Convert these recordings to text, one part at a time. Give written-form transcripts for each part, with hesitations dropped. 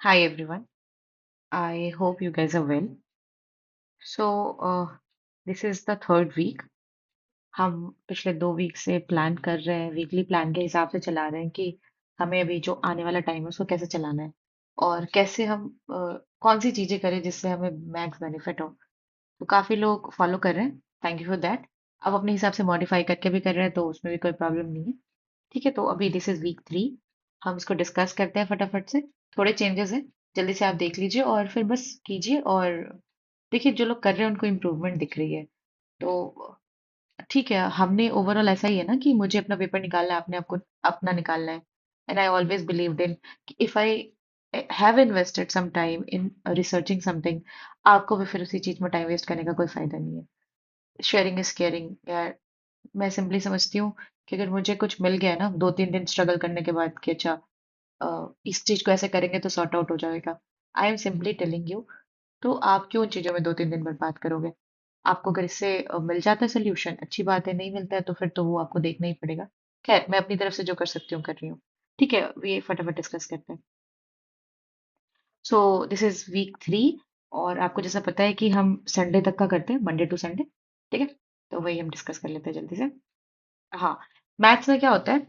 Hi everyone. I hope you guys are well. This is the third week. हम पिछले 2 week से plan कर रहे हैं, वीकली प्लान के हिसाब से चला रहे हैं कि हमें अभी जो आने वाला टाइम है उसको कैसे चलाना है और कैसे हम कौन सी चीजें करें जिससे हमें मैक्स बेनिफिट हो। तो काफी लोग फॉलो कर रहे हैं। Thank you for that. अब अपने हिसाब से मॉडिफाई करके भी कर रहे हैं तो उसमें भी कोई प्रॉब्लम नहीं है। ठीक है, तो अभी दिस इज वीक 3। हम इसको डिस्कस करते हैं फटाफट से। थोड़े चेंजेस हैं, जल्दी से आप देख लीजिए और फिर बस कीजिए। और देखिए, जो लोग कर रहे हैं उनको इम्प्रूवमेंट दिख रही है। तो ठीक है, हमने ओवरऑल ऐसा ही है ना कि मुझे अपना पेपर निकालना है, आपने आपको अपना निकालना है। And I always believed in if I have invested some time in researching something, आपको भी फिर उसी चीज में टाइम वेस्ट करने का कोई फायदा नहीं है। शेयरिंग इज केयरिंग यार। मैं सिंपली समझती हूँ कि अगर मुझे कुछ मिल गया है ना 2-3 दिन स्ट्रगल करने के बाद कि अच्छा इस चीज को ऐसे करेंगे तो सॉर्ट आउट हो जाएगा, I am simply telling you. तो आप क्यों उन चीजों में 2-3 दिन बर्बाद करोगे? आपको अगर इससे मिल जाता है सोल्यूशन, अच्छी बात है। नहीं मिलता है तो फिर तो वो आपको देखना ही पड़ेगा। खैर, मैं अपनी तरफ से जो कर सकती हूँ कर रही हूँ। ठीक है, ये फटाफट डिस्कस करते हैं। So this is weak 3। और आपको जैसा पता है कि हम संडे तक का करते हैं, मंडे टू संडे। ठीक है, तो वही हम डिस्कस कर लेते हैं जल्दी से। हाँ, मैथ्स में क्या होता है?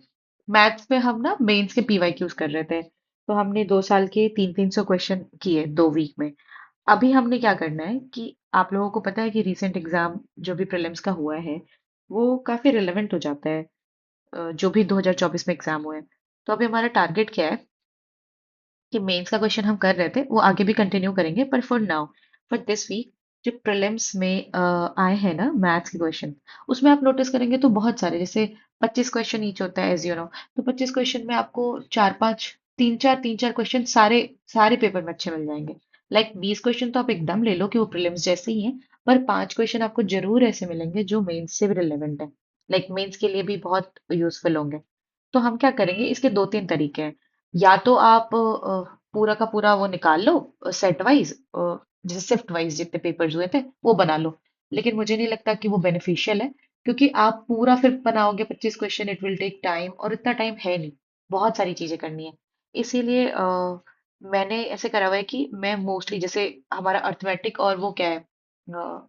मैथ्स में हम ना मेंस के पीवाईक्यूज कर रहे थे। तो हमने 2 साल के 300-300 क्वेश्चन किए 2 वीक में। अभी हमने क्या करना है कि आप लोगों को पता है कि रीसेंट एग्जाम जो भी प्रीलिम्स का हुआ है वो काफी रिलेवेंट हो जाता है। जो भी 2024 में एग्जाम हुए हैं। तो अभी हमारा टारगेट क्या है कि मेंस का क्वेश्चन हम कर रहे थे वो आगे भी कंटिन्यू करेंगे, पर for now, for this week, जो प्रीलिम्स में आए हैं ना मैथ्स के क्वेश्चन, उसमें आप नोटिस करेंगे तो बहुत सारे, जैसे 25 क्वेश्चन ईच होता है एज यू नो। तो 25 क्वेश्चन में आपको चार पांच, तीन चार क्वेश्चन सारे सारे पेपर में अच्छे मिल जाएंगे। लाइक 20 क्वेश्चन तो आप एकदम ले लो कि वो प्रीलिम्स जैसे ही हैं, पर 5 क्वेश्चन आपको जरूर ऐसे मिलेंगे जो मेंस से भी रिलेवेंट है, लाइक मेंस के लिए भी बहुत यूजफुल होंगे। तो हम क्या करेंगे, इसके 2-3 तरीके हैं। या तो आप पूरा का पूरा वो निकाल लो, सेट वाइज, जैसे शिफ्ट वाइज जितने पेपर्स हुए थे वो बना लो। लेकिन मुझे नहीं लगता कि वो बेनिफिशियल है, क्योंकि आप पूरा फिर बनाओगे 25 question, it will take time, और इतना टाइम है नहीं। बहुत सारी चीजें करनी है। इसीलिए मैंने ऐसे करा हुआ है कि मैं मोस्टली, जैसे हमारा अर्थमेटिक और वो क्या है,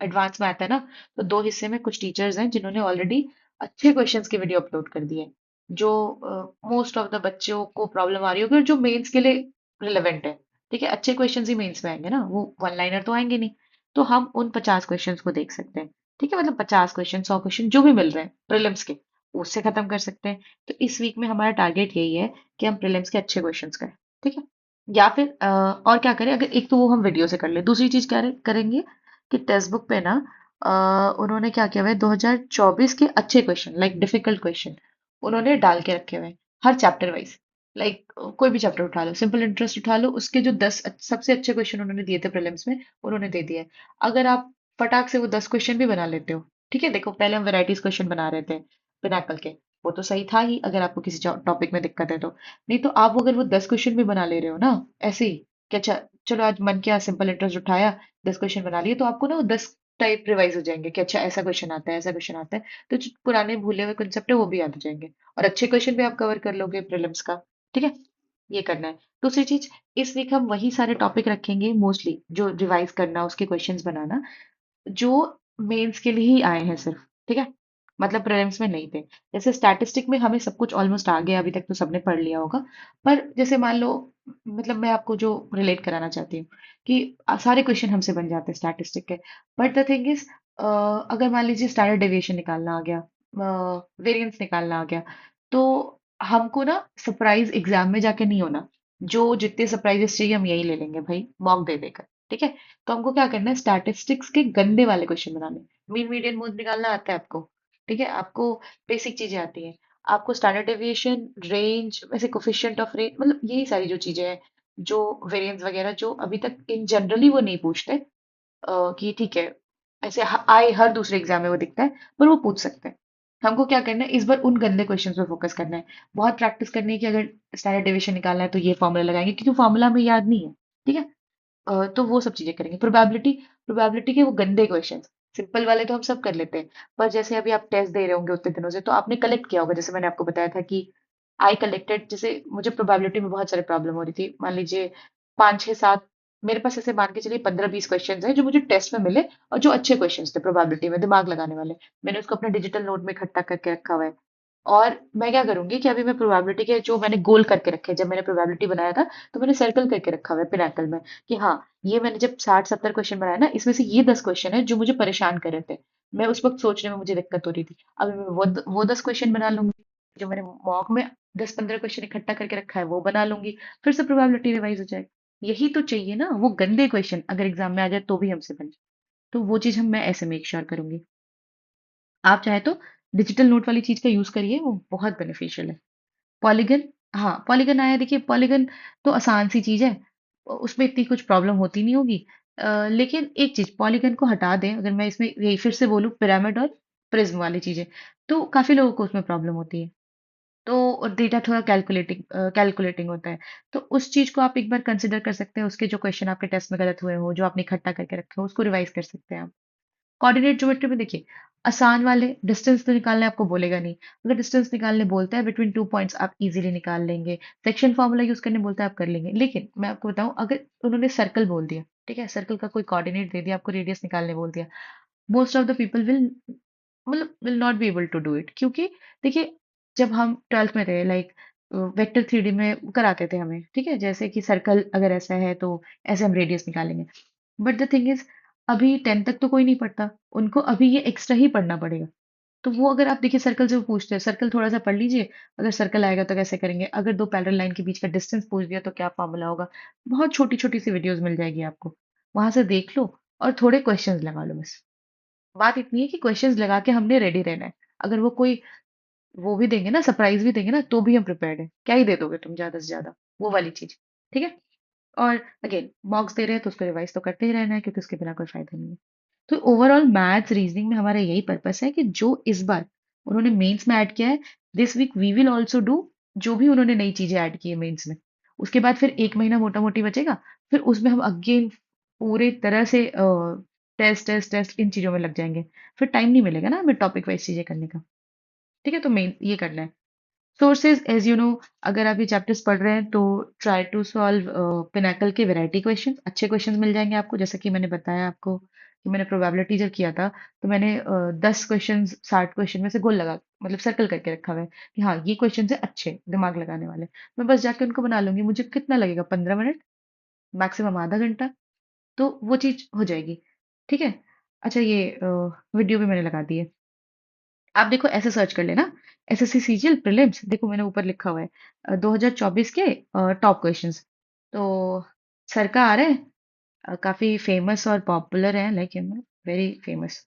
एडवांस मैथ है ना, तो दो हिस्से में कुछ टीचर्स हैं जिन्होंने ऑलरेडी अच्छे क्वेश्चंस की वीडियो अपलोड कर दी है, जो मोस्ट ऑफ द बच्चों को प्रॉब्लम आ रही होगी और जो मेंस के लिए रिलेवेंट है। ठीक है, अच्छे क्वेश्चंस ही मेंस में आएंगे ना, वो वन लाइनर तो आएंगे नहीं। तो हम उन 50 क्वेश्चंस को देख सकते हैं। ठीक है, मतलब 50 क्वेश्चन, 100 क्वेश्चन जो भी मिल रहे हैं प्रीलिम्स के, उससे खत्म कर सकते हैं। तो इस वीक में हमारा टारगेट यही है कि हम प्रीलिम्स के अच्छे क्वेश्चंस करें। ठीक है, या फिर और क्या करें, अगर एक तो वो हम वीडियो से कर ले, दूसरी चीज क्या करेंगे कि टेक्स्ट बुक पे ना उन्होंने क्या किया हुआ है, 2024 के अच्छे क्वेश्चन, लाइक डिफिकल्ट क्वेश्चन, उन्होंने डाल के रखे हुए हैं हर चैप्टर वाइज। लाइक कोई भी चैप्टर उठा लो, सिंपल इंटरेस्ट उठा लो, उसके जो 10 सबसे अच्छे क्वेश्चन उन्होंने दिए थे प्रीलिम्स में, उन्होंने दे दिया है। अगर आप फटाक से वो 10 क्वेश्चन भी बना लेते हो, ठीक है, देखो पहले हम वेराइटीज क्वेश्चन बना रहे थे पिनाकल के, वो तो सही था ही अगर आपको किसी टॉपिक में दिक्कत है तो। नहीं तो आप अगर वो 10 क्वेश्चन भी बना ले रहे हो ना ऐसे ही, कि अच्छा चलो आज मन किया सिंपल इंटरेस्ट उठाया, 10 क्वेश्चन बना लिए, तो आपको ना वो 10 टाइप रिवाइज हो जाएंगे कि अच्छा ऐसा क्वेश्चन आता है, ऐसा क्वेश्चन आता है। तो जो पुराने भूले हुए कंसेप्ट है वो भी याद हो जाएंगे, और अच्छे क्वेश्चन भी आप कवर कर लोगे प्रीलिम्स का। ठीक है, ये करना है। दूसरी चीज, इस वीक हम वही सारे टॉपिक रखेंगे मोस्टली जो रिवाइज करना, उसके क्वेश्चंस बनाना, जो मेंस के लिए ही आए हैं सिर्फ। ठीक है, मतलब प्रीलिम्स में नहीं थे। जैसे स्टैटिस्टिक में हमें सब कुछ ऑलमोस्ट आ गया, अभी तक तो सबने पढ़ लिया होगा। पर जैसे मान लो, मतलब मैं आपको जो रिलेट कराना चाहती हूँ कि सारे क्वेश्चन हमसे बन जाते हैं स्टैटिस्टिक के। बट द थिंग इज, अगर मान लीजिए स्टैंडर्ड डेविएशन निकालना आ गया, वेरिएंस निकालना आ गया, तो हमको ना सरप्राइज एग्जाम में जाके नहीं होना। जो जितने सरप्राइजेस चाहिए हम यही ले लेंगे भाई, मॉक दे देकर। ठीक है, तो हमको क्या करना है, स्टैटिस्टिक्स के गंदे वाले क्वेश्चन बनाने। मीन मीडियन मोड निकालना आता है आपको? ठीक है, आपको बेसिक चीजें आती हैं। आपको स्टैंडर्ड डेविएशन, रेंज, वैसे कोफिशिएंट ऑफ रेंज, मतलब यही सारी जो चीजें हैं, जो वेरिएंस वगैरह, जो अभी तक इन जनरली वो नहीं पूछते, कि ठीक है ऐसे आए हर दूसरे एग्जाम में वो दिखता है, पर वो पूछ सकते हैं। हमको क्या करना है, इस बार उन गंदे क्वेश्चंस पे फोकस करना है। बहुत प्रैक्टिस करनी है कि अगर स्टैंडर्ड डेविएशन निकालना है तो ये फॉर्मूला लगाएंगे, क्योंकि फॉर्मूला हमें याद नहीं है। ठीक है, तो वो सब चीजें करेंगे। प्रोबेबिलिटी, प्रोबेबिलिटी के वो गंदे क्वेश्चंस, सिंपल वाले तो हम सब कर लेते हैं, पर जैसे अभी आप टेस्ट दे रहे होंगे उतने दिनों से, तो आपने कलेक्ट किया होगा, जैसे मैंने आपको बताया था कि आई कलेक्टेड, जैसे मुझे प्रोबेबिलिटी में बहुत सारी प्रॉब्लम हो रही थी। मान लीजिए पाँच छः सात, मेरे पास ऐसे मान के चलिए 15-20 क्वेश्चंस हैं जो मुझे टेस्ट में मिले और जो अच्छे क्वेश्चंस थे प्रोबेबिलिटी में दिमाग लगाने वाले। मैंने उसको अपने डिजिटल नोट में इकट्ठा करके रखा हुआ है। और मैं क्या करूंगी कि अभी मैं प्रोबेबिलिटी के जो मैंने गोल करके रखे, जब मैंने प्रोबेबिलिटी बनाया था तो मैंने सर्कल करके रखा हुआ है पिनाकल में कि हाँ, ये मैंने जब 60-70 क्वेश्चन बनाया ना, इसमें से ये 10 क्वेश्चन है जो मुझे परेशान कर रहे थे। मैं उस वक्त सोचने में मुझे दिक्कत हो रही थी। अभी मैं वो 10 क्वेश्चन बना लूंगी, जो मैंने मॉक में 10-15 क्वेश्चन इकट्ठा करके रखा है वो बना लूंगी, फिर से प्रोबेबिलिटी रिवाइज हो जाएगी। यही तो चाहिए ना, वो गंदे क्वेश्चन अगर एग्जाम में आ जाए तो भी हमसे बन जाए। तो वो चीज हम मैं ऐसे मेक श्योर करूंगी। आप चाहे तो डिजिटल नोट वाली चीज का यूज करिए, वो बहुत बेनिफिशियल है। पॉलीगन, हाँ पॉलीगन आया, देखिए पॉलीगन तो आसान सी चीज है, उसमें इतनी कुछ प्रॉब्लम होती नहीं होगी। लेकिन एक चीज, पॉलीगन को हटा दें अगर मैं इसमें यही फिर से बोलूं, पिरामिड और प्रिज्म वाली चीजें, तो काफी लोगों को उसमें प्रॉब्लम होती है। तो डेटा थोड़ा कैलकुलेटिंग कैलकुलेटिंग होता है। तो उस चीज को आप एक बार कंसिडर कर सकते हैं, उसके जो क्वेश्चन आपके टेस्ट में गलत हुए हो, जो आपने इकट्ठा करके रखे हो, उसको रिवाइज कर सकते हैं आप। कोऑर्डिनेट ज्योमेट्री में देखिए, आसान वाले डिस्टेंस तो निकालने आपको बोलेगा नहीं। अगर डिस्टेंस निकालने बोलता है बिटवीन टू पॉइंट्स, आप इजीली निकाल लेंगे। सेक्शन फॉर्मूला यूज करने बोलता है, आप कर लेंगे। लेकिन मैं आपको बताऊं, अगर उन्होंने सर्कल बोल दिया, ठीक है, सर्कल का कोई कोऑर्डिनेट दे दिया, आपको रेडियस निकालने बोल दिया, most of the people will, मतलब will not be able to do it. क्योंकि देखिए, जब हम ट्वेल्थ में थे, लाइक वेक्टर थ्री डी में कराते थे हमें, ठीक है, जैसे कि सर्कल अगर ऐसा है तो ऐसे हम रेडियस निकालेंगे। बट द थिंग इज, अभी 10 तक तो कोई नहीं पढ़ता, उनको अभी ये एक्स्ट्रा ही पढ़ना पड़ेगा। तो वो अगर आप देखिए सर्कल से वो पूछते हैं, सर्कल थोड़ा सा पढ़ लीजिए, अगर सर्कल आएगा तो कैसे करेंगे, अगर दो पैरेलल लाइन के बीच का डिस्टेंस पूछ दिया तो क्या फॉर्मूला होगा। बहुत छोटी छोटी सी वीडियोस मिल जाएगी आपको, वहां से देख लो और थोड़े क्वेश्चंस लगा लो बस। बात इतनी है कि क्वेश्चंस लगा के हमने रेडी रहना है। अगर वो कोई वो भी देंगे ना, सरप्राइज भी देंगे ना, तो भी हम प्रिपेयर्ड है। क्या ही दे दोगे तुम ज्यादा से ज्यादा, वो वाली चीज। ठीक है। और अगेन मॉक्स दे रहे हैं तो उसको रिवाइज तो करते ही रहना है, क्योंकि उसके बिना कोई फायदा नहीं है। तो ओवरऑल मैथ्स रीजनिंग में हमारा यही पर्पस है कि जो इस बार उन्होंने मेंस में ऐड किया है, this week we will also do जो भी उन्होंने नई चीजें ऐड की है मेंस में। उसके बाद फिर एक महीना मोटा मोटी बचेगा, फिर उसमें हम अगेन पूरे तरह से टेस्ट टेस्ट टेस्ट इन चीजों में लग जाएंगे। फिर टाइम नहीं मिलेगा ना हमें टॉपिक वाइज चीजें करने का। ठीक है, तो मेन ये करना है। सोर्सेज एज यू नो, अगर आप ये चैप्टर्स पढ़ रहे हैं तो ट्राई टू सॉल्व पिनाकल के वैरायटी क्वेश्चन, अच्छे क्वेश्चंस मिल जाएंगे आपको। जैसे कि मैंने बताया आपको कि मैंने प्रोबेबिलिटी जब किया था तो मैंने 10 क्वेश्चन 60 क्वेश्चन में से गोल लगा, मतलब सर्कल करके रखा हुआ है कि हाँ ये क्वेश्चन है अच्छे दिमाग लगाने वाले। मैं बस जाके उनको बना लूंगी, मुझे कितना लगेगा, 15 मिनट, मैक्सिमम आधा घंटा, तो वो चीज हो जाएगी। ठीक है। अच्छा, ये वीडियो भी मैंने लगा दी है, आप देखो ऐसे सर्च कर लेना, एसएससी सीजीएल प्रीलिम्स, देखो मैंने ऊपर लिखा हुआ है 2024 के टॉप क्वेश्चंस। तो सर का आ रहा है, काफी फेमस और पॉपुलर है, लाइक वेरी फेमस।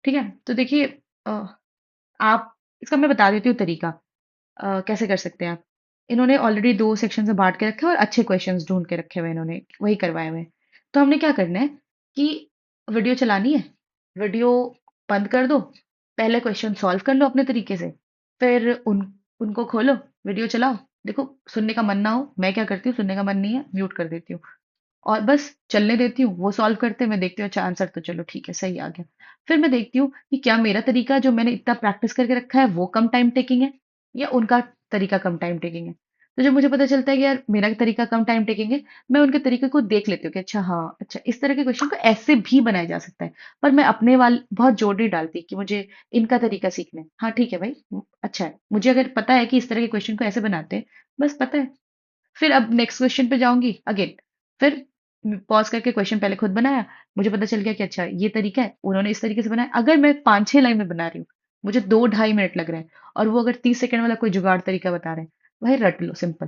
ठीक है, तो देखिए आप, इसका मैं बता देती हूँ तरीका, कैसे कर सकते हैं आप। इन्होंने ऑलरेडी दो सेक्शन में बांट के रखे हैं और अच्छे क्वेश्चंस ढूंढ के रखे हुए हैं, इन्होंने वही करवाए हुए हैं। तो हमने क्या करना है कि वीडियो चलानी है, वीडियो बंद कर दो, पहले क्वेश्चन सॉल्व कर लो अपने तरीके से, फिर उनको खोलो, वीडियो चलाओ। देखो, सुनने का मन ना हो, मैं क्या करती हूँ, सुनने का मन नहीं है म्यूट कर देती हूँ और बस चलने देती हूँ। वो सॉल्व करते हैं, मैं देखती हूँ अच्छा आंसर तो चलो ठीक है सही आ गया। फिर मैं देखती हूँ कि क्या मेरा तरीका जो मैंने इतना प्रैक्टिस करके रखा है वो कम टाइम टेकिंग है, या उनका तरीका कम टाइम टेकिंग है। तो जब मुझे पता चलता है कि यार मेरा तरीका कम टाइम टेकिंग है, मैं उनके तरीके को देख लेती हूँ कि अच्छा हाँ, अच्छा इस तरह के क्वेश्चन को ऐसे भी बनाया जा सकता है। पर मैं अपने वाल बहुत जोर नहीं डालती कि मुझे इनका तरीका सीखना है। हाँ ठीक है भाई, अच्छा है, मुझे अगर पता है कि इस तरह के क्वेश्चन को ऐसे बनाते हैं, बस पता है। फिर अब नेक्स्ट क्वेश्चन पे जाऊंगी अगेन, फिर पॉज करके क्वेश्चन पहले खुद बनाया, मुझे पता चल गया कि अच्छा ये तरीका है, उन्होंने इस तरीके से बनाया। अगर मैं 5-6 लाइन में बना रही हूँ, मुझे 2-2.5 मिनट लग रहे हैं, और वो अगर 30 सेकंड वाला कोई जुगाड़ तरीका बता रहे हैं, भाई रट लो, सिंपल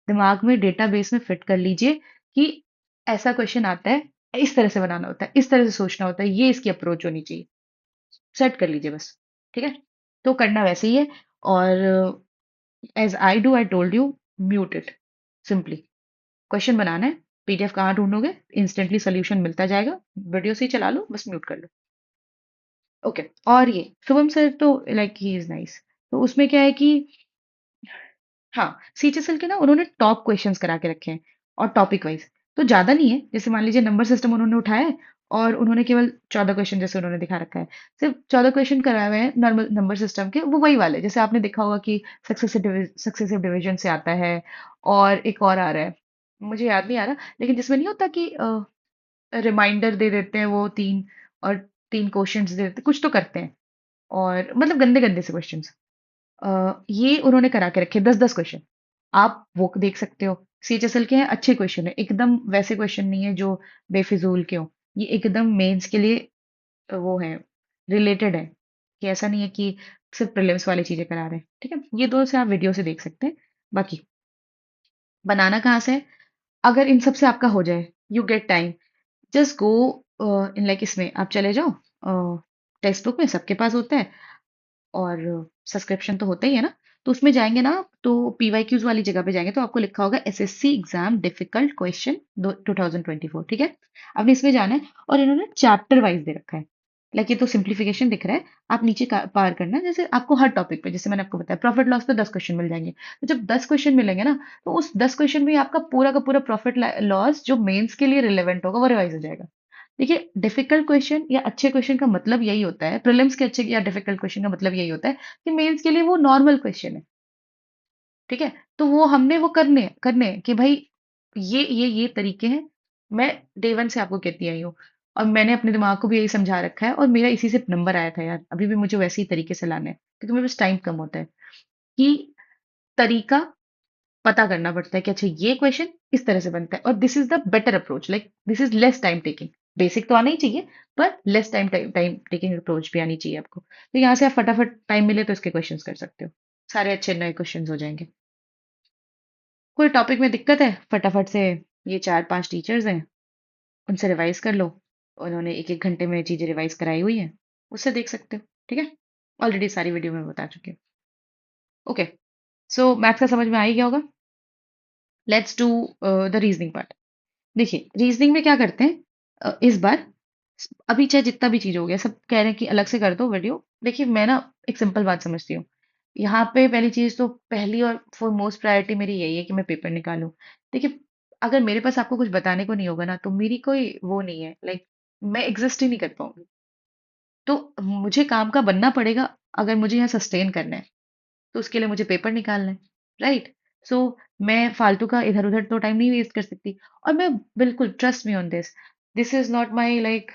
दिमाग में डेटाबेस में फिट कर लीजिए कि ऐसा क्वेश्चन आता है, इस तरह से बनाना होता है, इस तरह से सोचना होता है, ये इसकी अप्रोच होनी चाहिए, सेट कर लीजिए बस। ठीक है, तो करना वैसे ही है। और as I do, I told you, mute it simply. Question बनाना है, पीडीएफ कहाँ ढूंढोगे, इंस्टेंटली सोल्यूशन मिलता जाएगा, वीडियो से ही चला लो, बस म्यूट कर लो। ओके। और ये शुभम सर तो लाइक ही इज नाइस। तो उसमें क्या है कि हाँ, सीएचएसएल के ना उन्होंने टॉप क्वेश्चंस करा के रखे हैं, और टॉपिक वाइज। तो ज्यादा नहीं है, जैसे मान लीजिए नंबर सिस्टम उन्होंने उठाया है और उन्होंने केवल 14 क्वेश्चन जैसे उन्होंने दिखा रखा है, सिर्फ 14 क्वेश्चन कराए हुए हैं नॉर्मल नंबर सिस्टम के, वो वही वाले जैसे आपने देखा होगा कि सक्सेसिव डिवीजन से आता है, और एक और आ रहा है, मुझे याद नहीं आ रहा, लेकिन जिसमें नहीं होता कि रिमाइंडर दे देते हैं वो तीन, और तीन क्वेश्चंस दे देते हैं, कुछ तो करते हैं, और मतलब गंदे गंदे से क्वेश्चंस। ये उन्होंने करा के रखे 10-10 क्वेश्चन। आप वो देख सकते हो। सीएचएसएल के हैं, अच्छे क्वेश्चन है, एकदम वैसे क्वेश्चन नहीं है जो बेफिजूल के हो। ये एकदम मेंस के लिए वो है, रिलेटेड है, कि ऐसा नहीं है कि सिर्फ प्रीलिम्स वाली चीजें करा रहे हैं। ठीक है, ये दो से आप वीडियो से देख सकते हैं। बाकी बनाना कहाँ से है? अगर इन सब से आपका हो जाए, you get time, just go in like, इसमें आप चले जाओ, टेक्स्ट बुक में सबके पास होता है, और सब्सक्रिप्शन तो होता ही है ना। तो उसमें जाएंगे ना, तो पीवाईक्यूज वाली जगह पे जाएंगे तो आपको लिखा होगा एसएससी एग्जाम डिफिकल्ट क्वेश्चन 2024। ठीक है, आपने इसमें जाना है, और इन्होंने चैप्टर वाइज दे रखा है। लाइक ये तो सिंप्लीफिकेशन दिख रहा है, आप नीचे पार करना है, जैसे आपको हर टॉपिक पे, जैसे मैंने आपको बताया प्रॉफिट लॉस पे 10 क्वेश्चन मिल जाएंगे। तो जब 10 क्वेश्चन मिलेंगे ना, तो उस 10 क्वेश्चन में आपका पूरा का पूरा प्रॉफिट लॉस जो मेंस के लिए रिलेवेंट होगा वो रिवाइज हो जाएगा। देखिए, डिफिकल्ट क्वेश्चन या अच्छे क्वेश्चन का मतलब यही होता है, प्रीलिम्स के अच्छे या डिफिकल्ट क्वेश्चन का मतलब यही होता है कि मेंस के लिए वो नॉर्मल क्वेश्चन है। ठीक है, तो वो हमने वो करने हैं कि भाई ये तरीके हैं। मैं डे वन से आपको कहती आई हूँ, और मैंने अपने दिमाग को भी यही समझा रखा है, और मेरा इसी से नंबर आया था यार, अभी भी मुझे वैसे ही तरीके से लाना है, क्योंकि मेरे पास टाइम कम होता है। कि तरीका पता करना पड़ता है कि अच्छा ये क्वेश्चन इस तरह से बनता है, और this is the better approach, like this is less time taking. Basic तो आना ही चाहिए, पर less time time taking approach भी आनी चाहिए आपको। तो यहाँ से आप फटाफट टाइम मिले तो इसके क्वेश्चंस कर सकते हो, सारे अच्छे नए क्वेश्चंस हो जाएंगे। कोई टॉपिक में दिक्कत है, फटाफट से ये 4-5 टीचर्स हैं, उनसे रिवाइज कर लो। उन्होंने 1-1 घंटे में चीजें रिवाइज कराई हुई हैं, उससे देख सकते हो। ठीक है, ऑलरेडी सारी वीडियो में बता चुकी हूँ। ओके, सो मैथ्स का समझ में आ ही गया होगा। Let's do the reasoning part. देखिए, रीजनिंग में क्या करते हैं, इस बार अभी चाहे जितना भी चीज हो गया, सब कह रहे हैं कि अलग से कर दो वीडियो। देखिए, मैं ना एक सिंपल बात समझती हूँ। यहाँ पे पहली चीज तो, पहली और फॉरमोस्ट प्रायोरिटी मेरी यही है कि मैं पेपर निकालूं। देखिए, अगर मेरे पास आपको कुछ बताने को नहीं होगा ना, तो मेरी कोई वो नहीं है, लाइक मैं एग्जिस्ट ही नहीं कर पाऊंगी। तो मुझे काम का बनना पड़ेगा, अगर मुझे यहाँ सस्टेन करना है, तो उसके लिए मुझे पेपर निकालना है। राइट, सो मैं फालतू का इधर उधर तो टाइम नहीं वेस्ट कर सकती। और मैं बिल्कुल, trust me on this, this is not my like,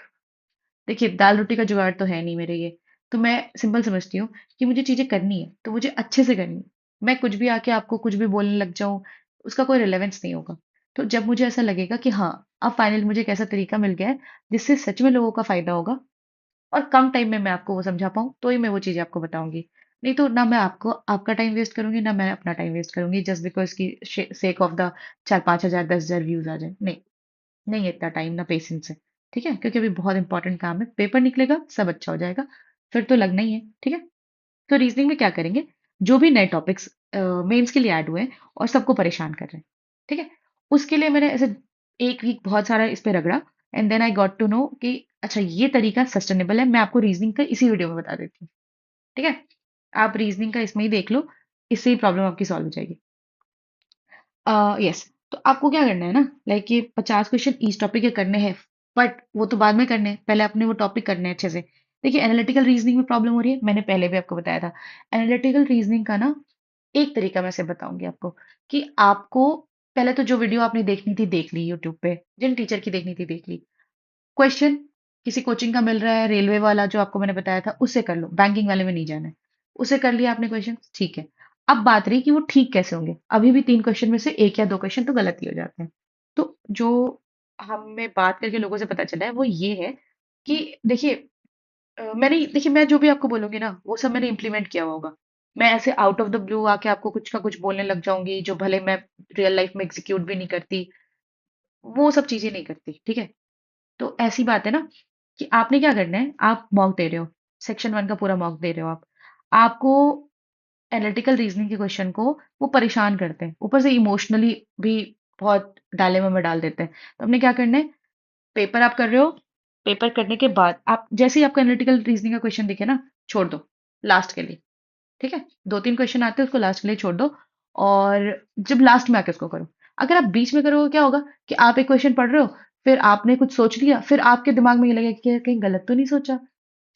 देखिए दाल रोटी का जुगाड़ तो है नहीं मेरे ये। तो मैं सिंपल समझती हूँ कि मुझे चीजें करनी है तो मुझे अच्छे से करनी है। मैं कुछ भी आके आपको कुछ भी बोलने लग जाऊं, उसका कोई रिलेवेंस नहीं होगा। तो जब मुझे ऐसा लगेगा कि हाँ, अब फाइनल मुझे एक ऐसा तरीका मिल गया है जिससे सच में लोगों का फायदा होगा, और कम टाइम में मैं आपको वो समझा पाऊँ, तो ही मैं वो चीज़ें आपको बताऊंगी। नहीं तो ना मैं आपको आपका टाइम वेस्ट करूंगी, ना मैं अपना टाइम वेस्ट करूंगी, जस्ट बिकॉज की सेक ऑफ द 4-5 हजार 10 हजार व्यूज आ जाए। नहीं, नहीं है इतना टाइम, ना पेशेंस है। ठीक है, क्योंकि अभी बहुत इंपॉर्टेंट काम है, पेपर निकलेगा सब अच्छा हो जाएगा, फिर तो लगना ही है। ठीक है, तो रीजनिंग में क्या करेंगे, जो भी नए टॉपिक्स मेंस के लिए ऐड हुए हैं और सबको परेशान कर रहे हैं, ठीक है, उसके लिए मैंने ऐसे एक वीक बहुत सारा इस पे रगड़ा, and then I got to know कि अच्छा ये तरीका सस्टेनेबल है। मैं आपको रीजनिंग का इसी वीडियो में बता देती हूँ। ठीक है, आप रीजनिंग का इसमें ही देख लो, इससे ही प्रॉब्लम आपकी सॉल्व हो जाएगी। यस, तो आपको क्या करना है ना, लाइक ये 50 क्वेश्चन ईच टॉपिक के करने हैं, बट वो तो बाद में करने हैं, पहले अपने वो टॉपिक करने हैं अच्छे से। देखिए, एनालिटिकल रीजनिंग में प्रॉब्लम हो रही है, मैंने पहले भी आपको बताया था। एनालिटिकल रीजनिंग का ना एक तरीका मैं से बताऊंगी आपको, कि आपको पहले तो जो वीडियो आपने देखनी थी देख ली, यूट्यूब पे जिन टीचर की देखनी थी देख ली। क्वेश्चन किसी कोचिंग का मिल रहा है, रेलवे वाला जो आपको मैंने बताया था उससे कर लो, बैंकिंग वाले में नहीं जाना है। उसे कर लिया आपने क्वेश्चन, ठीक है। अब बात रही कि वो ठीक कैसे होंगे, अभी भी 3 क्वेश्चन में से एक या 2 क्वेश्चन तो गलत ही हो जाते हैं। तो जो हमें बात करके लोगों से पता चला है वो ये है कि देखिए, मैंने देखिए, मैं जो भी आपको बोलूंगी ना वो सब मैंने इम्प्लीमेंट किया हुआ होगा। मैं ऐसे आउट ऑफ द ब्लू आके आपको कुछ का कुछ बोलने लग जाऊंगी जो भले मैं रियल लाइफ में एग्जीक्यूट भी नहीं करती, वो सब चीजें नहीं करती। ठीक है, तो ऐसी बात है ना, कि आपने क्या करना है, आप मॉक दे रहे हो, सेक्शन 1 का पूरा मॉक दे रहे हो आप, आपको एनालिटिकल रीजनिंग के क्वेश्चन को वो परेशान करते हैं, ऊपर से इमोशनली भी बहुत डायलेमा में डाल देते हैं। तो हमने क्या करना है, पेपर आप कर रहे हो, पेपर करने के बाद आप जैसे ही आपको एनालिटिकल रीजनिंग का क्वेश्चन दिखे ना, छोड़ दो लास्ट के लिए। ठीक है, 2-3 क्वेश्चन आते हैं उसको लास्ट के लिए छोड़ दो, और जब लास्ट में आके उसको करो। अगर आप बीच में करोगे क्या होगा, कि आप एक क्वेश्चन पढ़ रहे हो, फिर आपने कुछ सोच लिया, फिर आपके दिमाग में ये लगेगा कि यार कहीं गलत तो नहीं सोचा,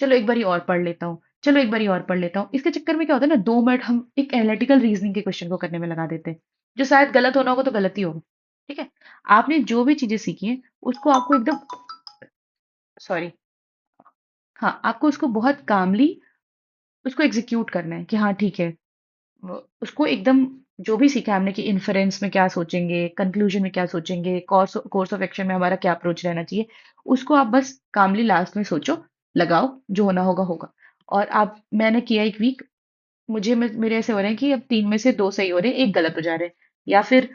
चलो एक बारी और पढ़ लेता हूँ, चलो एक बारी और पढ़ लेता हूँ। इसके चक्कर में क्या होता है ना, 2 मिनट हम एक एनालिटिकल रीजनिंग के क्वेश्चन को करने में लगा देते हैं, जो शायद गलत होना होगा तो गलत ही होगा। ठीक है। आपने जो भी चीजें सीखी हैं उसको आपको एकदम, सॉरी, हाँ, आपको उसको बहुत कामली उसको एग्जीक्यूट करना है कि हाँ ठीक है। उसको एकदम, जो भी सीखा है हमने कि इन्फरेंस में क्या सोचेंगे, कंक्लूजन में क्या सोचेंगे, कोर्स कोर्स ऑफ एक्शन में हमारा क्या अप्रोच रहना चाहिए, उसको आप बस कामली लास्ट में सोचो, लगाओ, जो होना होगा होगा। और आप, मैंने किया एक वीक, मेरे ऐसे हो रहे हैं कि अब तीन में से दो सही हो रहे हैं, एक गलत हो जा रहे हैं, या फिर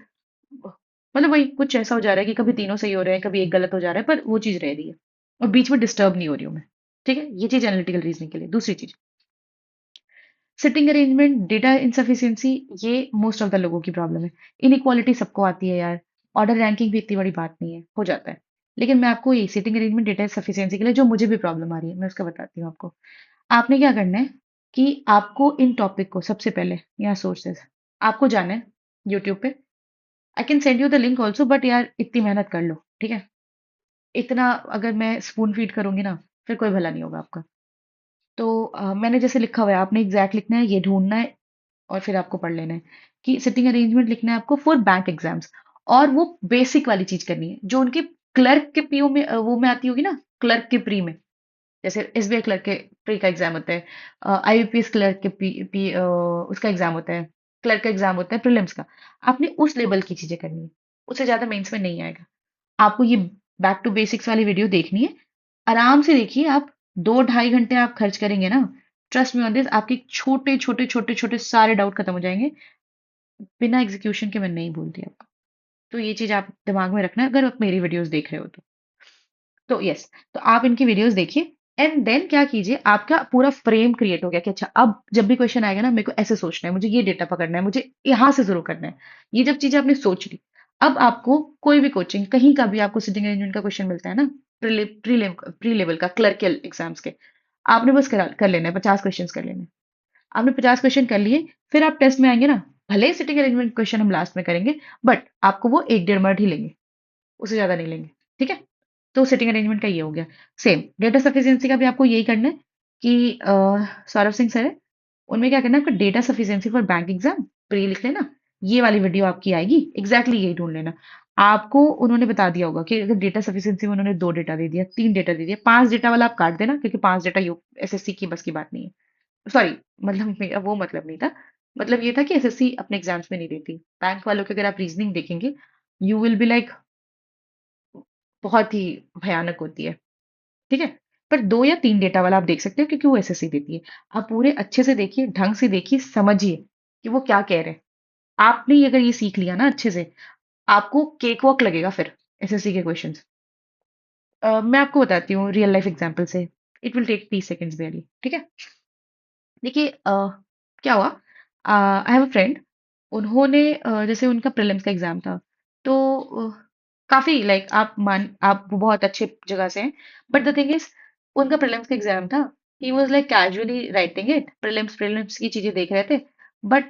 मतलब वही कुछ ऐसा हो जा रहा है कि कभी तीनों सही हो रहे हैं, कभी एक गलत हो जा रहा है, पर वो चीज रह रही है और बीच में डिस्टर्ब नहीं हो रही हूँ मैं। ठीक है, ये चीज एनालिटिकल रीजनिंग के लिए। दूसरी चीज, सिटिंग अरेंजमेंट, डेटा इनसफिशिएंसी, ये मोस्ट ऑफ द लोगों की प्रॉब्लम है। इनइक्वालिटी सबको आती है यार। ऑर्डर रैंकिंग भी इतनी बड़ी बात नहीं है, हो जाता है। लेकिन मैं आपको ये सिटिंग अरेंजमेंट, डेटा सफिशिएंसी के लिए जो मुझे भी प्रॉब्लम आ रही है, मैं उसका बताती हूँ आपको। आपने क्या करना है कि आपको इन टॉपिक को सबसे पहले, यहाँ सोर्सेज, आपको जाना है यूट्यूब पे। I can send you the link also, but यार इतनी मेहनत कर लो, ठीक है। इतना अगर मैं स्पून फीड करूंगी ना, फिर कोई भला नहीं होगा आपका। तो मैंने जैसे लिखा हुआ है, आपने एग्जैक्ट लिखना है, ये ढूंढना है, और फिर आपको पढ़ लेना है कि सिटिंग अरेंजमेंट लिखना है आपको फॉर बैंक एग्जाम्स। और वो बेसिक वाली चीज करनी है जो उनके क्लर्क के पीओ में, वो में आती होगी ना, क्लर्क के प्री में। जैसे एसबीआई क्लर्क के प्री का एग्जाम होता है, आईबीपीएस क्लर्क के उसका एग्जाम होता है, क्लर्क का एग्जाम होता है प्रीलिम्स का। आपने उस लेवल की चीजें करनी है, उससे ज्यादा मेंस में नहीं आएगा। आपको ये बैक टू बेसिक्स वाली वीडियो देखनी है, आराम से देखिए आप। 2 ढाई घंटे आप खर्च करेंगे ना, ट्रस्ट मी ऑन दिस, आपके छोटे छोटे छोटे छोटे सारे डाउट खत्म हो जाएंगे। बिना एग्जीक्यूशन के मैं नहीं बोलती आपको। तो ये चीज आप दिमाग में रखना अगर आप मेरी वीडियोस देख रहे हो तो यस। तो आप इनकी वीडियोस देखिए, एंड देन क्या कीजिए, आपका पूरा फ्रेम क्रिएट हो गया कि अच्छा, अब जब भी क्वेश्चन आएगा ना, मेरे को ऐसे सोचना है, मुझे ये डेटा पकड़ना है, मुझे यहाँ से शुरू करना है। ये जब चीजें आपने सोच ली, अब आपको कोई भी कोचिंग कहीं का भी आपको सिटिंग अरेंजमेंट का क्वेश्चन मिलता है ना, प्री लेवल का, क्लर्कल एग्जाम्स के, आपने बस कर लेना है, 50 क्वेश्चन कर लेने हैं। आपने 50 क्वेश्चन कर लिए, फिर आप टेस्ट में आएंगे ना, भले ही सिटिंग अरेंजमेंट क्वेश्चन हम लास्ट में करेंगे, बट आपको वो 1 डेढ़ मिनट ही लेंगे, उससे ज्यादा नहीं लेंगे। ठीक है। तो सिटिंग अरेंजमेंट का ये हो गया। सेम डेटा सफिशिएंसी का भी आपको यही करना है कि सौरभ सिंह सर है, उनमें क्या करना है, आपका data sufficiency for bank exam pre लिख लेना। ये वाली वीडियो आपकी आएगी, एग्जैक्टली यही ढूंढ लेना। आपको उन्होंने बता दिया होगा कि अगर डेटा सफिशिएंसी में उन्होंने 2 डेटा दे दिया, 3 डेटा दे दिया, 5 डेटा वाला आप काट देना, क्योंकि 5 डेटा यू एसएससी की बस की बात नहीं है। सॉरी, मतलब मेरा वो मतलब नहीं था। मतलब ये था कि एसएससी अपने एग्जाम्स में नहीं देती। बैंक वालों की अगर आप रीजनिंग देखेंगे, यू विल बी लाइक, बहुत ही भयानक होती है। ठीक है। पर 2 या 3 डेटा वाला आप देख सकते हो, क्योंकि वो एसएससी देती है। आप पूरे अच्छे से देखिए, ढंग से देखिए, समझिए कि वो क्या कह रहे हैं। आपने अगर ये सीख लिया ना अच्छे से, आपको केक वॉक लगेगा फिर एसएससी के क्वेश्चंस। मैं आपको बताती हूँ रियल लाइफ एग्जांपल से। It will take 30 seconds barely, ठीक है। देखिए, क्या हुआ, आई हैव अ फ्रेंड, उन्होंने जैसे उनका प्रीलिम्स का एग्जाम था, तो काफी लाइक, आप बहुत अच्छे जगह से हैं, बट द थिंग इज, उनका प्रीलिम्स का एग्जाम था। He was like casually writing it, prelims prelims की चीजें देख रहे थे। बट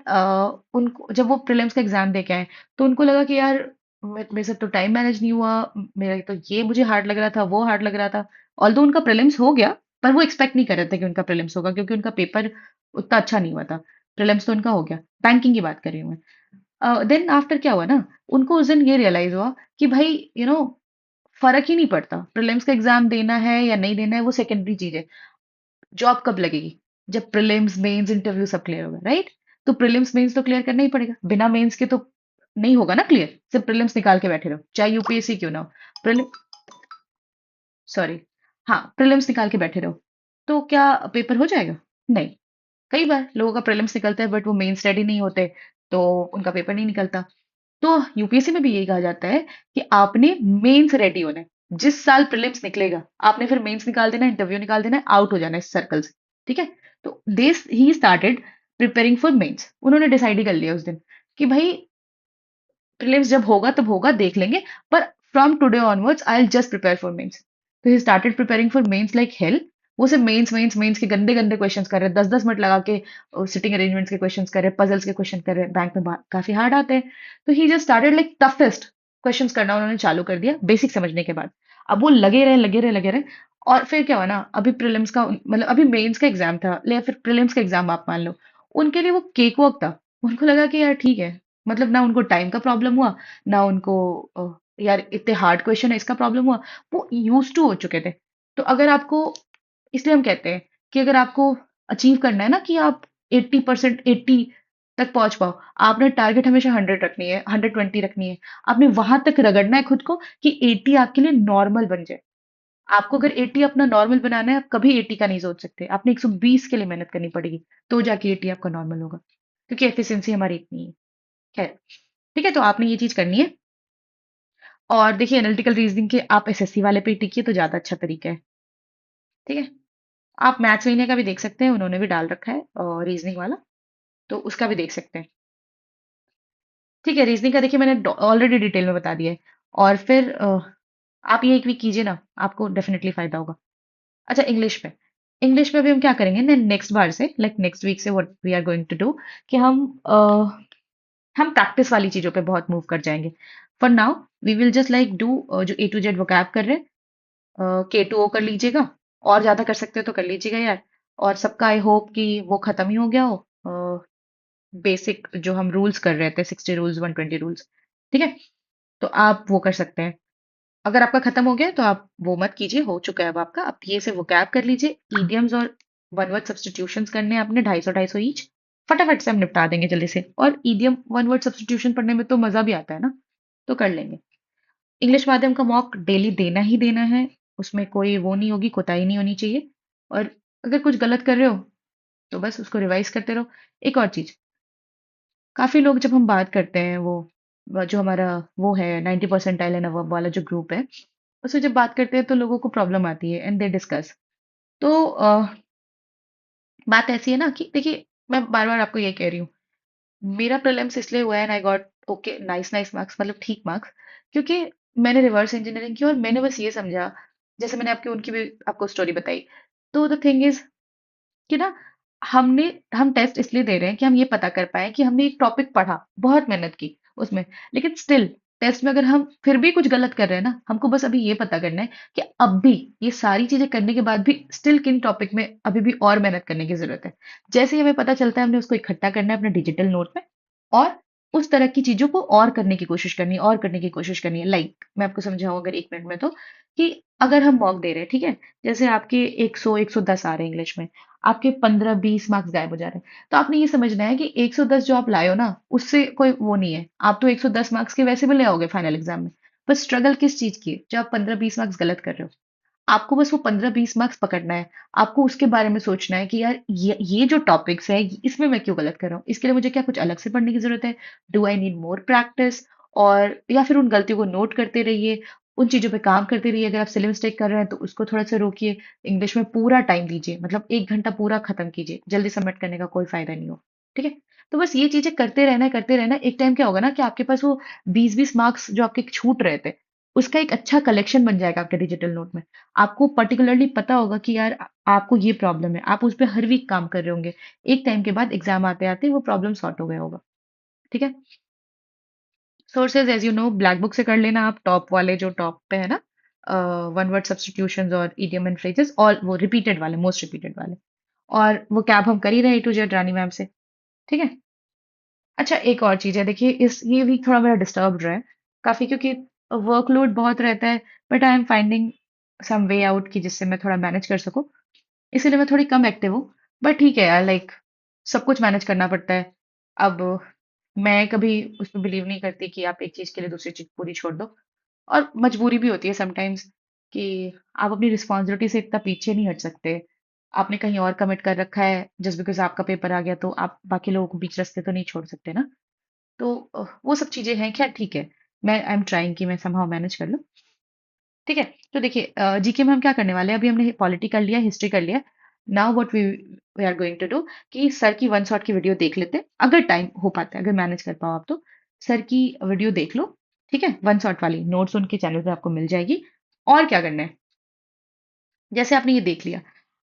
उनको जब वो प्रीलिम्स का एग्जाम दे के आए, तो उनको लगा कि यार मेरे से तो टाइम मैनेज नहीं हुआ, मेरा तो ये मुझे हार्ड लग रहा था, वो हार्ड लग रहा था। ऑल्दो उनका प्रीलिम्स हो गया, पर वो एक्सपेक्ट नहीं कर रहे थे कि उनका प्रीलिम्स होगा, क्योंकि उनका पेपर उतना अच्छा नहीं हुआ था। प्रीलिम्स तो उनका हो गया, बैंकिंग की बात कर रही हूँ मैं। देन आफ्टर क्या हुआ ना, उनको उस दिन ये रियलाइज हुआ कि भाई, फर्क ही नहीं पड़ता, प्रीलिम्स का एग्जाम देना है या नहीं देना है, वो सेकेंडरी चीज है। जॉब कब लगेगी? जब प्रीलिम्स मेंस इंटरव्यू सब क्लियर होगा, राइट? तो प्रीलिम्स मेंस तो क्लियर करना ही पड़ेगा, बिना मेंस के तो नहीं होगा ना क्लियर। सिर्फ प्रीलिम्स निकाल के बैठे रहो, चाहे यूपीएससी क्यों ना हो। प्रीलिम सॉरी, हाँ, प्रीलिम्स निकाल के बैठे रहो, तो क्या पेपर हो जाएगा? नहीं। कई बार लोगों का प्रीलिम्स निकलता है, बट वो मेंस रेडी नहीं होते, तो उनका पेपर नहीं निकलता। तो यूपीएससी में भी यही कहा जाता है कि आपने मेंस रेडी होना है। जिस साल प्रीलिम्स निकलेगा, आपने फिर मेंस निकाल देना, इंटरव्यू निकाल देना, आउट हो जाना है इस सर्कल से। ठीक है। तो this he started preparing for mains. उन्होंने डिसाइड ही कर लिया उस दिन कि भाई, प्रीलिम्स जब होगा तब होगा, देख लेंगे, पर from today onwards I will just prepare for mains. तो he started preparing for mains like hell. वो सिर्फ मेंस मेंस मेंस के गंदे गंदे क्वेश्चंस कर रहे हैं, 10 10 मिनट लगा के सिटिंग अरेंजमेंट्स के क्वेश्चंस कर रहे हैं, पजल्स के क्वेश्चन कर रहे हैं, बैंक में काफी हार्ड आते हैं। तो he just started like toughest questions करना उन्होंने चालू कर दिया, बेसिक समझने के बाद। अब वो लगे रहे लगे रहे लगे रहे, और फिर क्या हुआ ना, अभी प्रीलिम्स का मतलब अभी मेंस का एग्जाम था, या फिर प्रीलिम्स का एग्जाम आप मान लो, उनके लिए वो केक वॉक था। उनको लगा कि यार ठीक है, मतलब ना उनको टाइम का प्रॉब्लम हुआ, ना उनको यार इतने हार्ड क्वेश्चन है इसका प्रॉब्लम हुआ। वो यूज टू हो चुके थे। तो अगर आपको, इसलिए हम कहते हैं कि अगर आपको अचीव करना है ना कि आप 80%, 80 तक पहुंच पाओ, आपने टारगेट हमेशा 100 रखनी है, 120 रखनी है। आपने वहां तक रगड़ना है खुद को कि 80 आपके लिए नॉर्मल बन जाए। आपको अगर 80 अपना नॉर्मल बनाना है, आप कभी 80 का नहीं सोच सकते, आपने 120 के लिए मेहनत करनी पड़ेगी, तो जाके 80 आपका नॉर्मल होगा, क्योंकि एफिशिएंसी हमारी इतनी है। खैर, ठीक है, तो आपने ये चीज करनी है। और देखिए, एनालिटिकल रीजनिंग के आप एसएससी वाले पे टिकिए तो ज्यादा अच्छा तरीका है। ठीक है। आप मैथ्स महीने का भी देख सकते हैं, उन्होंने भी डाल रखा है और रीजनिंग वाला, तो उसका भी देख सकते हैं। ठीक है, रीजनिंग का देखिए मैंने ऑलरेडी डिटेल में बता दिया है। और फिर आप ये एक वीक कीजिए ना, आपको डेफिनेटली फायदा होगा। अच्छा, इंग्लिश में, इंग्लिश में भी हम क्या करेंगे नेक्स्ट बार से, लाइक नेक्स्ट वीक से what we are going to do कि हम प्रैक्टिस वाली चीजों पे बहुत मूव कर जाएंगे। For now we will just like do जो ए टू जेड वोकैब कर रहे हैं, के टू ओ कर लीजिएगा। और ज्यादा कर सकते हो तो कर लीजिएगा यार। और सबका आई होप कि वो खत्म ही हो गया हो, बेसिक जो हम रूल्स कर रहे थे, 60 रूल्स, 120 रूल्स। ठीक है, तो आप वो कर सकते हैं। अगर आपका खत्म हो गया है, तो आप वो मत कीजिए, हो चुका है अब आपका। आप ये से वोकैब कर लीजिए। ईडियम्स और वन वर्ड सब्स्टिट्यूशंस करने हैं आपने 250 ईच। फटाफट से हम निपटा देंगे जल्दी से। और ईडियम वन वर्ड सब्स्टिट्यूशन पढ़ने में तो मजा भी आता है ना, तो कर लेंगे। इंग्लिश माध्यम का मॉक डेली देना ही देना है, उसमें कोई वो नहीं होगी, कोताही नहीं होनी चाहिए। और अगर कुछ गलत कर रहे हो तो बस उसको रिवाइज करते रहो। एक और चीज, काफी लोग जब हम बात करते हैं, वो जो हमारा वो है 90 परसेंटाइल एंड अबव वाला जो ग्रुप है, उसमें जब बात करते हैं तो लोगों को प्रॉब्लम आती है एंड दे डिस्कस। तो बात ऐसी है ना कि देखिए, मैं बार बार आपको ये कह रही हूँ, मेरा प्रीलिम्स इसलिए हुआ है and I got okay nice nice marks, मतलब ठीक मार्क्स, क्योंकि मैंने रिवर्स इंजीनियरिंग की और मैंने बस ये समझा, जैसे मैंने आपकी उनकी भी आपको स्टोरी बताई। तो द थिंग इज कि ना, हम टेस्ट इसलिए दे रहे हैं कि हम ये पता कर पाए कि हमने एक टॉपिक पढ़ा, बहुत मेहनत की उसमें, लेकिन स्टिल टेस्ट में अगर हम फिर भी कुछ गलत कर रहे हैं ना, हमको बस अभी ये पता करना है कि अब भी ये सारी चीजें करने के बाद भी स्टिल किन टॉपिक में अभी भी और मेहनत करने की जरूरत है। जैसे ही हमें पता चलता है, हमने उसको इकट्ठा करना है अपने डिजिटल नोट में, और उस तरह की चीजों को और करने की कोशिश करनी है, और करने की कोशिश करनी है। लाइक मैं आपको समझाऊं अगर 1 मिनट में, तो कि अगर हम मॉक दे रहे हैं, ठीक है, जैसे आपके 100 110 आ रहे हैं इंग्लिश में, आपके 15 20 मार्क्स गायब हो जा रहे हैं, तो आपने ये समझना है कि 110 जो आप लाए हो ना, उससे कोई वो नहीं है, आप तो 110 मार्क्स के वैसे भी ले आओगे फाइनल एग्जाम में। बस स्ट्रगल किस चीज की है, जो आप 15 20 मार्क्स गलत कर रहे हो, आपको बस वो 15 20 मार्क्स पकड़ना है। आपको उसके बारे में सोचना है कि यार ये जो टॉपिक्स है, इसमें मैं क्यों गलत कर रहा हूँ, इसके लिए मुझे क्या कुछ अलग से पढ़ने की जरूरत है, do I need more practice. और या फिर उन गलतियों को नोट करते रहिए, उन चीजों पे काम करते रहिए। अगर आप सिली मिस्टेक कर रहे हैं तो उसको थोड़ा सा रोकिए। इंग्लिश में पूरा टाइम दीजिए, मतलब 1 घंटा पूरा खत्म कीजिए, जल्दी सबमिट करने का कोई फायदा नहीं हो। ठीक है, तो बस ये चीजें करते रहना है, करते रहना है। एक टाइम क्या होगा ना कि आपके पास वो 20 20 मार्क्स जो आपके छूट रहे थे, उसका एक अच्छा कलेक्शन बन जाएगा आपके डिजिटल नोट में। आपको पर्टिकुलरली पता होगा कि यार आपको ये प्रॉब्लम है, आप उस पर हर वीक काम कर रहे होंगे। एक टाइम के बाद एग्जाम आते आते वो प्रॉब्लम सॉर्ट हो गया होगा। ठीक है। Sources as you know, black book से कर लेना आप, टॉप वाले जो टॉप पे है ना, वन वर्ड सब्स्टिट्यूशंस और इडियम एंड फ्रेजेस, और वो रिपीटेड वाले, मोस्ट रिपीटेड वाले। और वो कैब हम कर ही रहे टू जेड रानी मैम से। ठीक है। अच्छा, एक और चीज है, देखिए इस ये वीक थोड़ा मेरा डिस्टर्ब रहा है काफी, क्योंकि वर्कलोड बहुत रहता है। But I am finding some way out कि जिससे मैं थोड़ा मैनेज कर सकूं, इसीलिए मैं थोड़ी कम एक्टिव हूँ। बट ठीक है यार, लाइक सब कुछ मैनेज करना पड़ता है। अब मैं कभी उसमें बिलीव नहीं करती कि आप एक चीज के लिए दूसरी चीज पूरी छोड़ दो। और मजबूरी भी होती है समटाइम्स कि आप अपनी रिस्पॉन्सिबिलिटी से इतना पीछे नहीं हट सकते। आपने कहीं और कमिट कर रखा है, जस्ट बिकॉज आपका पेपर आ गया तो आप बाकी लोगों को बीच रास्ते तो नहीं छोड़ सकते ना। तो वो सब चीजें हैं। क्या, ठीक है, मैं आई एम ट्राइंग कि मैं समहाउ मैनेज कर लूँ। ठीक है, तो देखिए जीके में हम क्या करने वाले हैं, अभी हमने पॉलिटी कर लिया, हिस्ट्री कर लिया। Now what we are going to do कि सर की वन शॉट की वीडियो देख लेते हैं, अगर टाइम हो पाता है, अगर मैनेज कर पाओ आप तो। सर की वीडियो देख लो। ठीक है, वन शॉट वाली नोट्स उनके चैनल पे आपको मिल जाएगी। और क्या करना है, जैसे आपने ये देख लिया,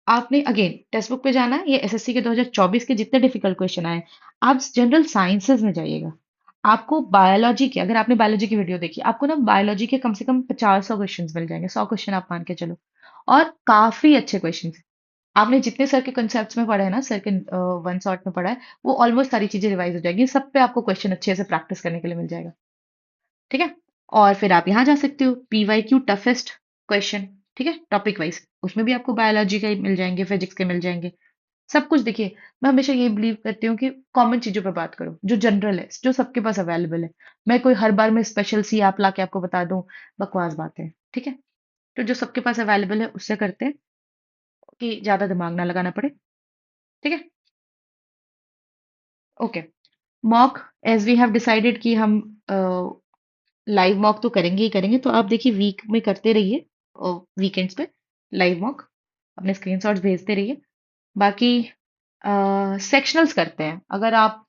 आपने अगेन टेक्स्ट बुक पे जाना है, ये एसएससी के 2024 के जितने डिफिकल्ट क्वेश्चन आए, आप जनरल साइंसेज में जाइएगा। आपको बायोलॉजी के, अगर आपने बायोलॉजी की वीडियो देखी, आपको ना बायोलॉजी के कम से कम 50 100 क्वेश्चन मिल जाएंगे, 100 क्वेश्चन आप मान के चलो। और काफी अच्छे क्वेश्चन, आपने जितने सर के कंसेप्ट्स में पढ़ा है ना, सर के वन शॉट में पढ़ा है, वो ऑलमोस्ट सारी चीजें रिवाइज हो जाएगी, सब पे आपको क्वेश्चन अच्छे से प्रैक्टिस करने के लिए मिल जाएगा। ठीक है। और फिर आप यहाँ जा सकते हो, PYQ टफेस्ट क्वेश्चन। ठीक है, टॉपिक वाइज उसमें भी आपको बायोलॉजी के मिल जाएंगे, फिजिक्स के मिल जाएंगे, सब कुछ। देखिए, मैं हमेशा ये बिलीव करती हूँ कि कॉमन चीजों पर बात करो, जो जनरल है, जो सबके पास अवेलेबल है। मैं कोई हर बार में स्पेशल सी ऐप ला के आपको बता दूं, बकवास बात है। ठीक है। तो जो सबके पास अवेलेबल है उससे करते हैं, कि ज्यादा दिमाग ना लगाना पड़े। ठीक है। Okay. Mock, as we have decided कि हम लाइव मॉक तो करेंगे ही करेंगे, तो आप देखिए वीक में करते रहिए, वीकेंड्स पे लाइव मॉक, अपने स्क्रीनशॉट्स भेजते रहिए। बाकी सेक्शनल्स करते हैं, अगर आप,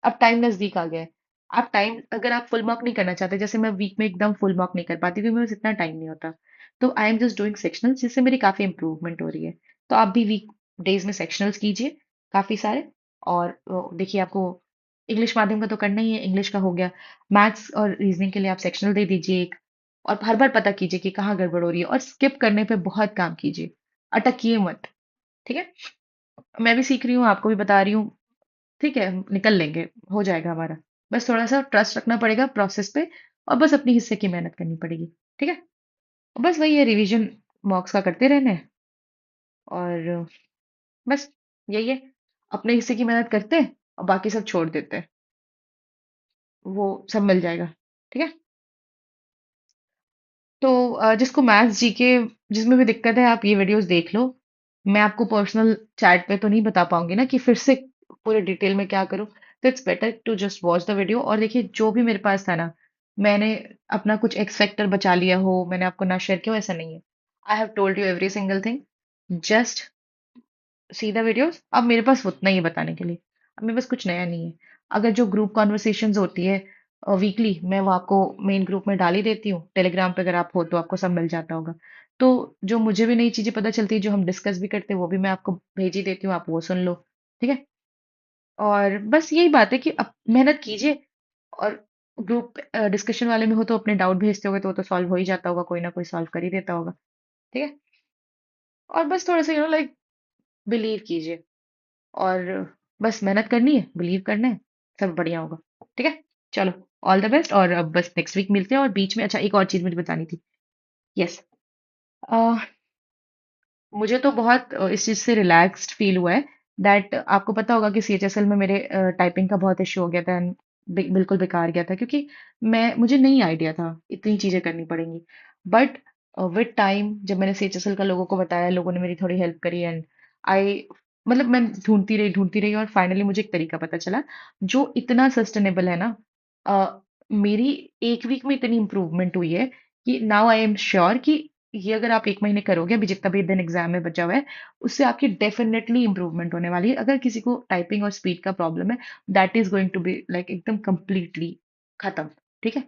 अब टाइम नजदीक आ गया है, आप टाइम, अगर आप फुल मार्क नहीं करना चाहते, जैसे मैं वीक में एकदम फुल मार्क नहीं कर पाती क्योंकि मेरे पास इतना टाइम नहीं होता, तो I am just doing sectional, जिससे मेरी काफी इंप्रूवमेंट हो रही है। तो आप भी वीक डेज में सेक्शनल्स कीजिए, काफी सारे। और देखिए, आपको इंग्लिश माध्यम का तो करना ही है, इंग्लिश का हो गया। मैथ्स और रीजनिंग के लिए आप सेक्शनल दे दीजिए एक, और हर बार पता कीजिए कि कहाँ गड़बड़ हो रही है, और स्किप करने पे बहुत काम कीजिए, अटकिए मत। ठीक है। मैं भी सीख रही हूँ, आपको भी बता रही हूँ। ठीक है, हम निकल लेंगे, हो जाएगा हमारा। बस थोड़ा सा ट्रस्ट रखना पड़ेगा प्रोसेस पे, और बस अपनी हिस्से की मेहनत करनी पड़ेगी। ठीक है। बस वही है, रिवीजन मॉक्स का करते रहना है, और बस यही है, अपने हिस्से की मेहनत करते हैं और बाकी सब छोड़ देते हैं, वो सब मिल जाएगा। ठीक है। तो जिसको मैथ्स जीके जिसमें भी दिक्कत है, आप ये वीडियोस देख लो। मैं आपको पर्सनल चैट पे तो नहीं बता पाऊंगी ना कि फिर से पूरे डिटेल में क्या करूं, तो it's better to just watch the video. और देखिए, जो भी मेरे पास था ना, मैंने अपना कुछ एक्स फैक्टर बचा लिया हो, मैंने आपको ना शेयर किया हो, ऐसा नहीं है। I have told you every single thing, just see the videos. अब मेरे पास उतना ही है बताने के लिए, अब मेरे पास कुछ नया नहीं है। अगर जो ग्रुप कॉन्वर्सेशंस होती है वीकली, मैं वो आपको मेन ग्रुप में डाल ही देती हूँ, टेलीग्राम पे अगर आप हो तो आपको सब मिल जाता होगा। तो जो मुझे भी नई चीजें पता चलती है, जो हम डिस्कस भी करते हैं, वो भी मैं आपको भेज ही देती हूँ, आप वो सुन लो। ठीक है। और बस यही बात है कि अब मेहनत कीजिए, और ग्रुप डिस्कशन वाले में हो तो अपने डाउट भेजते होगे, तो वो तो सॉल्व हो ही जाता होगा, कोई ना कोई सॉल्व कर ही देता होगा। ठीक है। और बस थोड़ा सा लाइक बिलीव कीजिए, और बस मेहनत करनी है, बिलीव करना है, सब बढ़िया होगा। ठीक है। चलो, ऑल द बेस्ट, और अब बस नेक्स्ट वीक मिलते हैं। और बीच में, अच्छा, एक और चीज मुझे बतानी थी। यस। मुझे तो बहुत इस चीज से रिलैक्स्ड फील हुआ है, दैट आपको पता होगा कि CHSL में मेरे टाइपिंग का बहुत इश्यू हो गया था, and बिल्कुल बेकार गया था, क्योंकि मुझे नहीं आइडिया था इतनी चीजें करनी पड़ेंगी। बट विद टाइम, जब मैंने CHSL का लोगों को बताया, लोगों ने मेरी थोड़ी हेल्प करी, एंड आई, मतलब मैं ढूंढती रही, और फाइनली मुझे एक तरीका पता चला, जो इतना सस्टेनेबल है ना। मेरी एक वीक में इतनी इंप्रूवमेंट हुई है कि नाउ आई एम श्योर कि ये अगर आप 1 महीने करोगे, अभी जितना भी दिन एग्जाम में बचा हुआ है, उससे आपकी डेफिनेटली इंप्रूवमेंट होने वाली है। अगर किसी को टाइपिंग और स्पीड का प्रॉब्लम है, that is going to be like एकदम कंप्लीटली खत्म। ठीक है।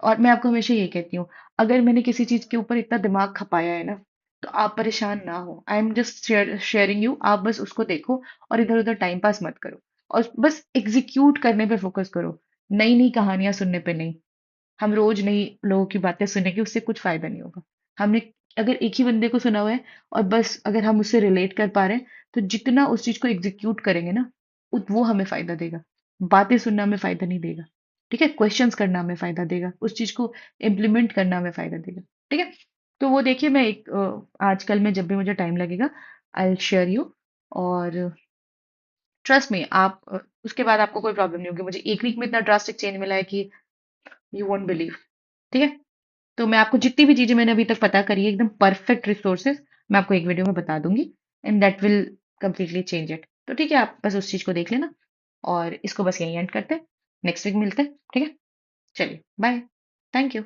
और मैं आपको हमेशा ये कहती हूँ, अगर मैंने किसी चीज के ऊपर इतना दिमाग खपाया है ना, तो आप परेशान ना हो, I am just sharing you, आप बस उसको देखो, और इधर उधर टाइम पास मत करो, और बस एग्जीक्यूट करने पे फोकस करो, नई नई कहानियां सुनने पे नहीं। हम रोज नई लोगों की बातें सुनेंगे, उससे कुछ फायदा नहीं होगा। हमने अगर एक ही बंदे को सुना हुआ है, और बस अगर हम उससे रिलेट कर पा रहे हैं, तो जितना उस चीज को एग्जीक्यूट करेंगे ना, वो हमें फायदा देगा। बातें सुनना हमें फायदा नहीं देगा। ठीक है, क्वेश्चंस करना हमें फायदा देगा, उस चीज को इम्प्लीमेंट करना हमें फायदा देगा। ठीक है। तो वो देखिए, मैं एक आजकल में जब भी मुझे टाइम लगेगा, आई विल शेयर यू। और ट्रस्ट में आप, उसके बाद आपको कोई प्रॉब्लम नहीं होगी। मुझे एक वीक में इतना ड्रास्टिक चेंज मिला है कि यू वोंट बिलीव। ठीक है। तो मैं आपको जितनी भी चीजें मैंने अभी तक पता करी है, एकदम परफेक्ट रिसोर्सेज, मैं आपको एक वीडियो में बता दूंगी, and that will completely change it. तो ठीक है, आप बस उस चीज को देख लेना, और इसको बस यहीं एंड करते हैं, नेक्स्ट वीक मिलते हैं। ठीक है। चलिए, बाय। Thank you.